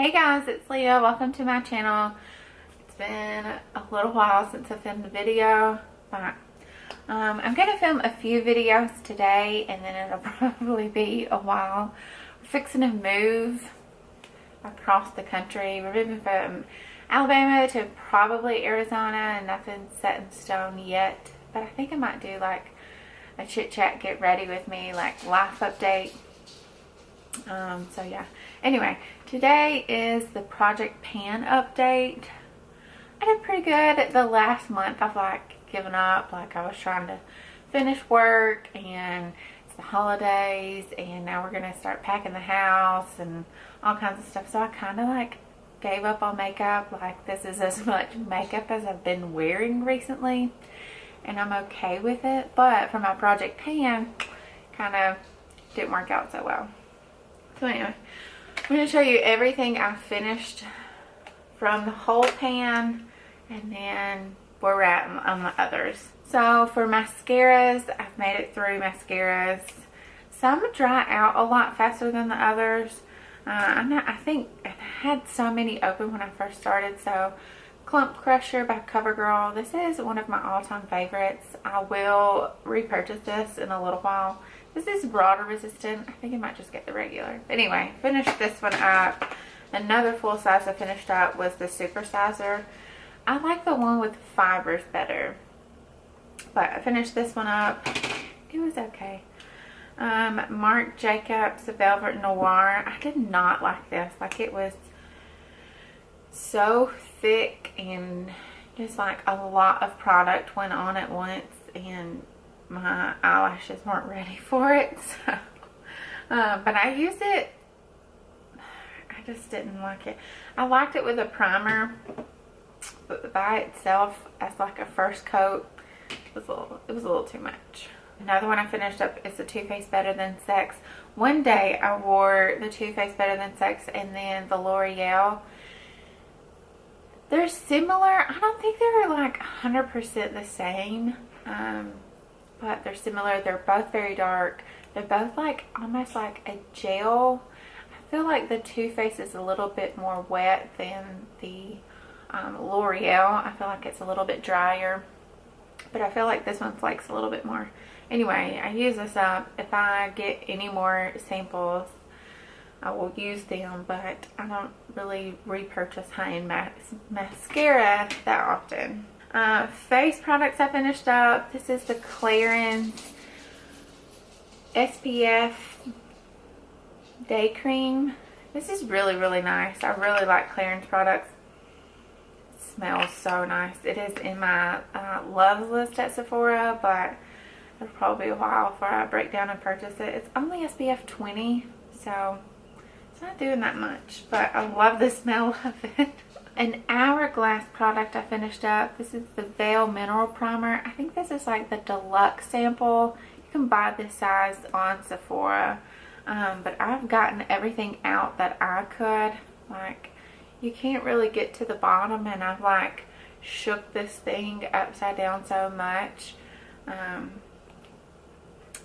Hey guys, it's Leah. Welcome to my channel. It's been a little while since I filmed a video, but I'm going to film a few videos today and then it'll probably be a while. We're fixing to move across the country. We're moving from Alabama to probably Arizona and nothing's set in stone yet, but I think I might do like a chit chat, get ready with me, like life update. So yeah, anyway, today is the project pan update. I did pretty good. The last month I've like given up, like I was trying to finish work and it's the holidays and now we're gonna start packing the house and all kinds of stuff, so I kind of like gave up on makeup. Like this is as much makeup as I've been wearing recently and I'm okay with it, but for my project pan kind of didn't work out so well. So anyway, I'm going to show you everything I finished from the whole pan and then where we're at on the others. So for mascaras, I've made it through mascaras. Some dry out a lot faster than the others. I think I had so many open when I first started. So Clump Crusher by CoverGirl. This is one of my all-time favorites. I will repurchase this in a little while. This is water resistant. I think I might just get the regular. But anyway, finished this one up. Another full size I finished up was the Super Sizer. I like the one with fibers better. But I finished this one up. It was okay. Marc Jacobs Velvet Noir. I did not like this. Like it was so thick and just like a lot of product went on at once and my eyelashes weren't ready for it, so but I used it. I just didn't like it. I liked it with a primer, but by itself as like a first coat it was a little too much. Another one I finished up is the Too Faced Better Than Sex. One day I wore the Too Faced Better Than Sex and then the L'Oreal. They're similar. I don't think they're like 100% the same, but they're similar. They're both very dark. They're both like almost like a gel. I feel like the Too Faced is a little bit more wet than the L'Oreal. I feel like it's a little bit drier, but I feel like this one flakes a little bit more. Anyway, I use this up. If I get any more samples, I will use them, but I don't really repurchase high-end mascara that often. Face products I finished up. This is the Clarins SPF Day Cream. This is really, really nice. I really like Clarins products. It smells so nice. It is in my love list at Sephora, but it'll probably be a while before I break down and purchase it. It's only SPF 20, so it's not doing that much, but I love the smell of it. An Hourglass product I finished up. This is the Veil Mineral Primer. I think this is like the deluxe sample. You can buy this size on Sephora, but I've gotten everything out that I could. Like, you can't really get to the bottom, and I've like shook this thing upside down so much.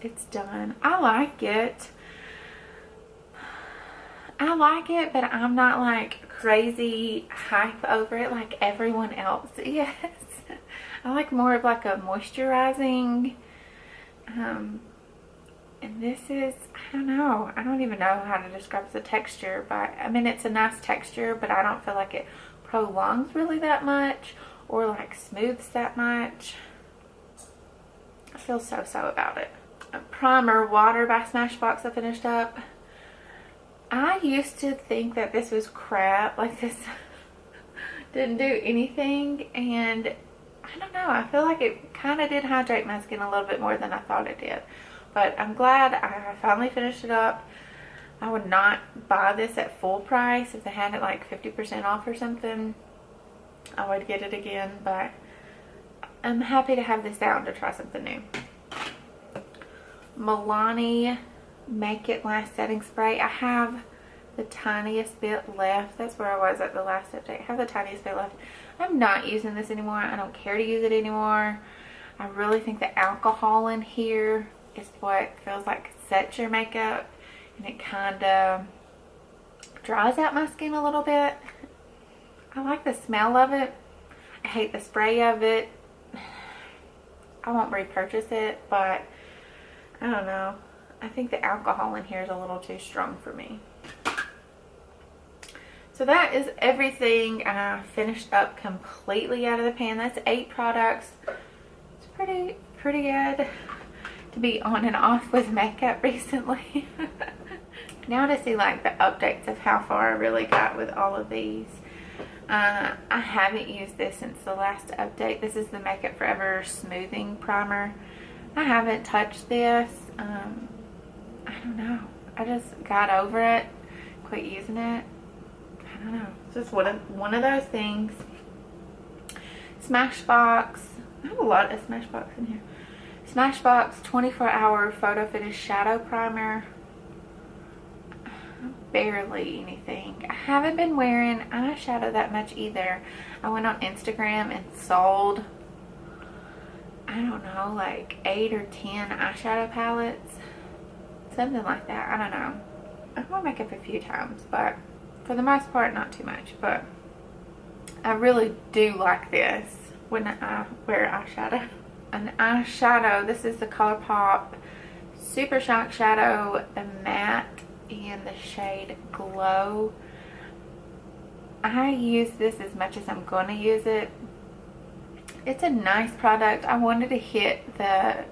It's done. I like it. But I'm not like crazy hype over it like everyone else is. I like more of like a moisturizing, and this is, I don't know, I don't even know how to describe the texture, but I mean it's a nice texture, but I don't feel like it prolongs really that much or like smooths that much. I feel so about it. A primer, Water by Smashbox I finished up. I used to think that this was crap, like this didn't do anything, and I don't know, I feel like it kind of did hydrate my skin a little bit more than I thought it did, but I'm glad I finally finished it up. I would not buy this at full price. If they had it like 50% off or something, I would get it again, but I'm happy to have this out and to try something new. Milani Make It Last Setting Spray. I have the tiniest bit left. That's where I was at the last update. I have the tiniest bit left. I'm not using this anymore. I don't care to use it anymore. I really think the alcohol in here is what feels like sets your makeup, and it kind of dries out my skin a little bit. I like the smell of it. I hate the spray of it. I won't repurchase it, but I don't know. I think the alcohol in here is a little too strong for me. So that is everything. I finished up completely out of the pan. That's 8 products. It's pretty good to be on and off with makeup recently. Now to see like the updates of how far I really got with all of these. I haven't used this since the last update. This is the Makeup Forever Smoothing Primer. I haven't touched this. I don't know. I just got over it, quit using it. I don't know. It's just one of those things. Smashbox. I have a lot of Smashbox in here. Smashbox 24-hour Photo Finish Shadow Primer. Barely anything. I haven't been wearing eyeshadow that much either. I went on Instagram and sold, I don't know, like 8 or 10 eyeshadow palettes. Something like that. I don't know. I wear makeup a few times, but for the most part, not too much. But I really do like this when I wear eyeshadow. An eyeshadow, this is the ColourPop Super Shock Shadow Matte in the shade Glow. I use this as much as I'm going to use it. It's a nice product. I wanted to hit the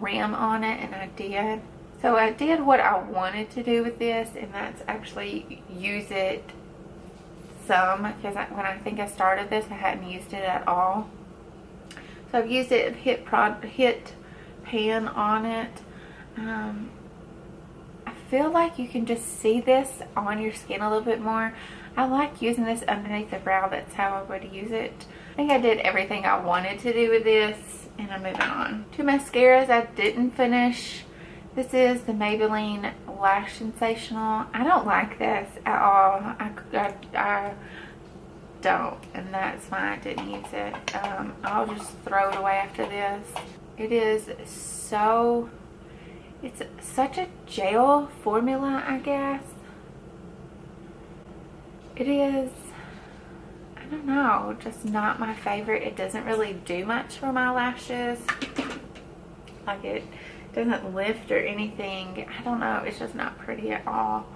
rim on it, and I did. So I did what I wanted to do with this, and that's actually use it some, because when I think I started this, I hadn't used it at all. So I've used it, hit pan on it. I feel like you can just see this on your skin a little bit more. I like using this underneath the brow. That's how I would use it. I think I did everything I wanted to do with this, and I'm moving on. 2 mascaras I didn't finish. This is the Maybelline Lash Sensational. I don't like this at all. I don't, and that's why I didn't use it. I'll just throw it away after this. It is so, it's such a gel formula, I guess. It is, I don't know, just not my favorite. It doesn't really do much for my lashes. Like, it doesn't lift or anything. I don't know, it's just not pretty at all.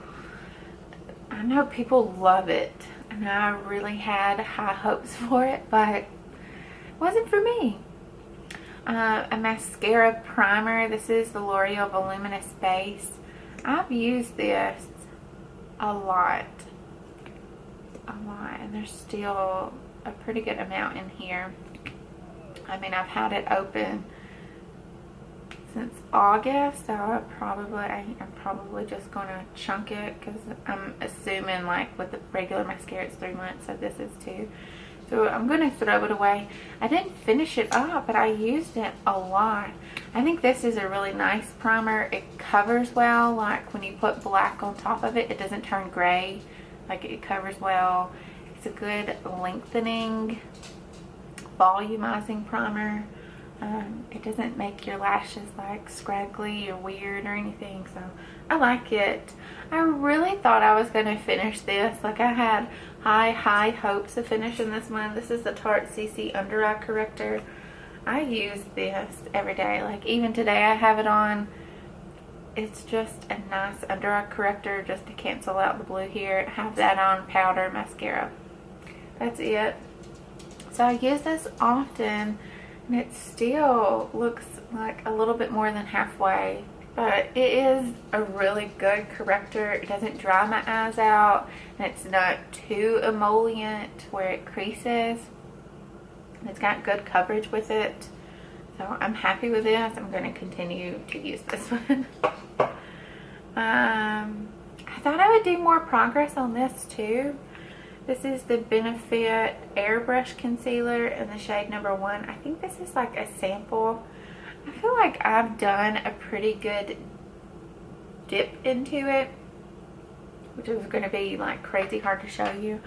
I know people love it, and I really had high hopes for it, but it wasn't for me. A mascara primer. This is the L'Oreal Voluminous Base. I've used this a lot, and there's still a pretty good amount in here. I mean, I've had it open since August, so I'm probably just gonna chunk it, because I'm assuming, like with the regular mascara it's 3 months, so this is 2. So I'm gonna throw it away. I didn't finish it up, but I used it a lot. I think this is a really nice primer. It covers well. Like when you put black on top of it, it doesn't turn gray. Like, it covers well. It's a good lengthening, volumizing primer. It doesn't make your lashes like scraggly or weird or anything, so I like it. I really thought I was going to finish this. Like, I had high hopes of finishing this one. This is the Tarte CC Under Eye Corrector. I use this every day. Like, even today I have it on. It's just a nice under eye corrector just to cancel out the blue here. I have that on, powder, mascara. That's it. So I use this often, and it still looks like a little bit more than halfway. But it is a really good corrector. It doesn't dry my eyes out, and it's not too emollient where it creases. It's got good coverage with it. So I'm happy with this. I'm going to continue to use this one. I thought I would do more progress on this too. This is the Benefit Airbrush Concealer in the shade number 1. I think this is like a sample. I feel like I've done a pretty good dip into it, which is going to be like crazy hard to show you.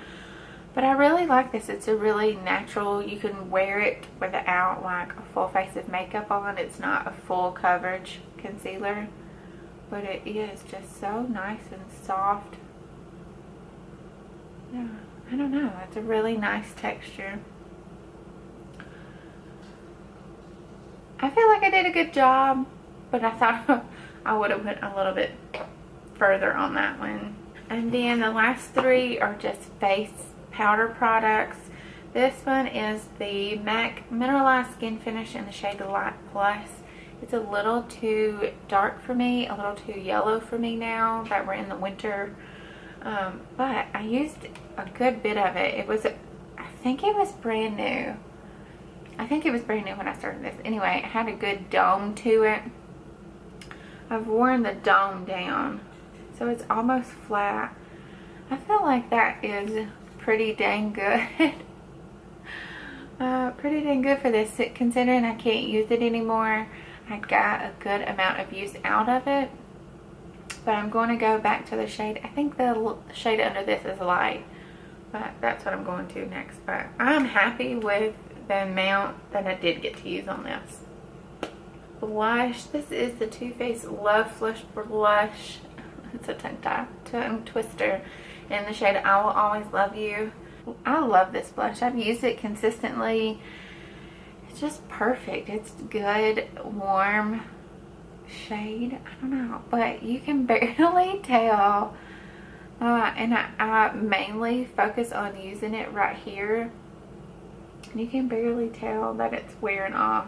But I really like this. It's a really natural, you can wear it without like a full face of makeup on. It's not a full coverage concealer, but it is just so nice and soft. I don't know, it's a really nice texture. I feel like I did a good job, but I thought I would have went a little bit further on that one. And then the last three are just face powder products. This one is the MAC Mineralized Skin Finish in the shade Light Plus. It's a little too dark for me, a little too yellow for me now that we're in the winter. But I used a good bit of it. I think it was brand new. I think it was brand new when I started this. Anyway, it had a good dome to it. I've worn the dome down, so it's almost flat. I feel like that is pretty dang good. Pretty dang good for this, considering I can't use it anymore. I got a good amount of use out of it. But I'm going to go back to the shade. I think the shade under this is light, but that's what I'm going to next. But I'm happy with the amount that I did get to use on this. Blush. This is the Too Faced Love Flush Blush. It's a tongue twister in the shade I Will Always Love You. I love this blush. I've used it consistently. It's just perfect. It's good, warm shade. I don't know, but you can barely tell. And I mainly focus on using it right here. And you can barely tell that it's wearing off.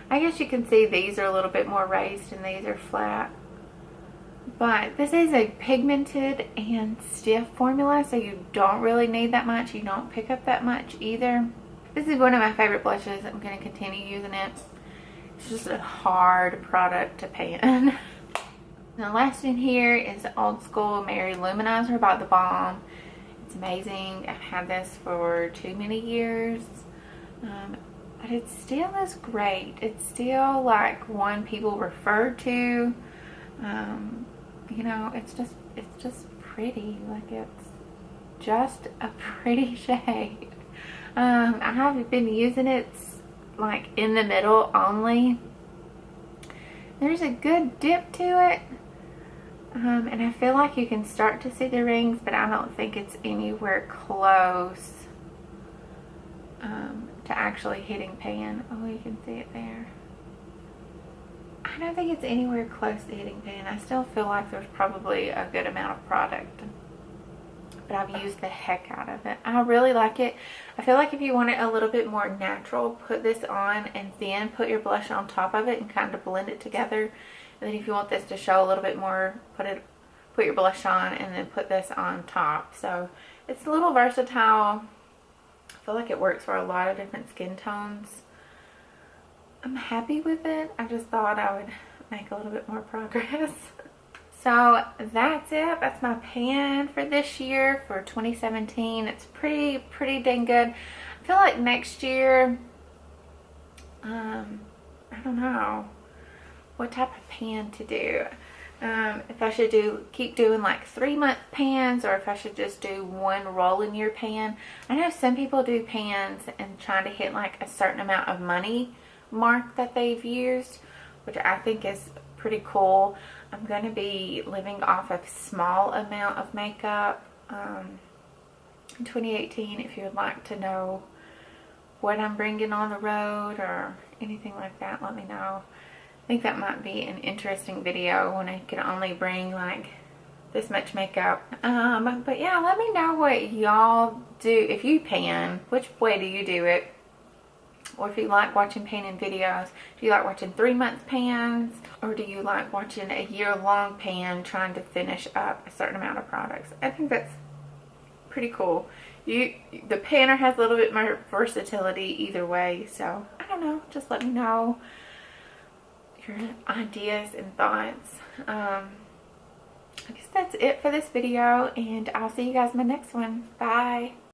I guess you can see these are a little bit more raised and these are flat. But this is a pigmented and stiff formula, so you don't really need that much. You don't pick up that much either. This is one of my favorite blushes. I'm going to continue using it. It's just a hard product to pan. The last in here is Old School Mary Luminizer by The Balm. It's amazing. I've had this for too many years. But it still is great. It's still like one people refer to. You know, it's just pretty. Like, it's just a pretty shade. I haven't been using it like in the middle only. There's a good dip to it. And I feel like you can start to see the rings, but I don't think it's anywhere close to actually hitting pan. Oh, you can see it there. I don't think it's anywhere close to hitting pan. I still feel like there's probably a good amount of product, but I've used the heck out of it. I really like it. I feel like if you want it a little bit more natural, put this on and then put your blush on top of it and kind of blend it together. And then if you want this to show a little bit more, put your blush on and then put this on top. So it's a little versatile. I feel like it works for a lot of different skin tones. I'm happy with it. I just thought I would make a little bit more progress. So that's it. That's my pan for this year, for 2017. It's pretty dang good. I feel like next year, I don't know what type of pan to do. If I should keep doing like 3-month pans, or if I should just do one roll in your pan. I know some people do pans and trying to hit like a certain amount of money mark that they've used, which I think is pretty cool. I'm going to be living off a small amount of makeup in 2018. If you would like to know what I'm bringing on the road or anything like that, let me know. I think that might be an interesting video when I can only bring like this much makeup. But yeah, let me know what y'all do. If you pan, which way do you do it? Or if you like watching panning videos, do you like watching 3-month pans? Or do you like watching a year-long pan trying to finish up a certain amount of products? I think that's pretty cool. The panner has a little bit more versatility either way. So, I don't know. Just let me know your ideas and thoughts. I guess that's it for this video. And I'll see you guys in my next one. Bye.